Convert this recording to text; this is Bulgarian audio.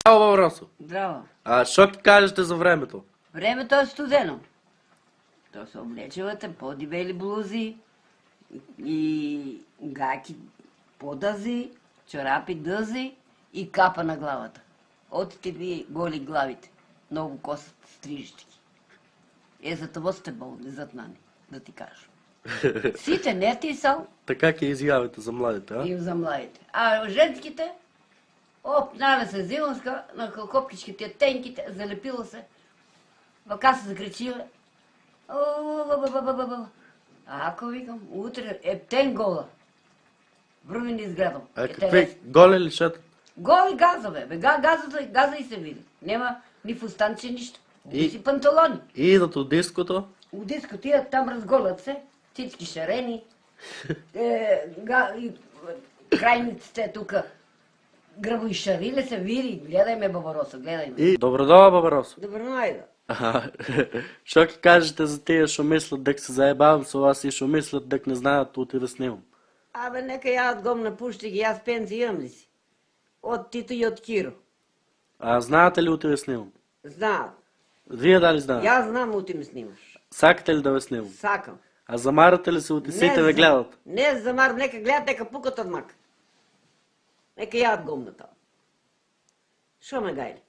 Баба Росо. Здраво. Що ти кажете за времето? Времето е студено. То се облечевате по-дебели блузи и гаки по-дъзи, чорапи дъзи и капа на главата. Отите ви голи главите. Много косат стрижички. За това сте болни зад нани, да ти кажа. Сите не ти са Така ке изявите за младите, а? и за младите. А женските, нали се зиланска, на хопкичките, тенките, залепила се. Вака се закричила. А ако викам, утре ептен гола. Вруми не изгледам. Какви голи ли шат? Голи газове, бе, газа и се види. Нема ни фустанче, нищо. И- Си панталони. И идат от диското. У дискотия там разголят се, всички шарени, крайниците тук грабоишарили се, вири, гледай ме, Баба Росо, гледай ме. И добродола, Баба Росо. Добро найда. Що ке кажете за тия, що мислят дък се заебавам с вас и що мислят дък не знаят отида да снимам? Абе, нека я гом напущи ги, аз пенсия имам ли си? От Тито и от Киро. Знаете ли отида да снимам? Знаат. Вие дали знаете? Я знам, оти ме снимаш. Сакате ли да ви снимам? Сакам. Замарате ли се от сите ви гледат? Не замар, нека гледат, нека пукат от мак. Нека ядат гом на това. Шо ме гайли?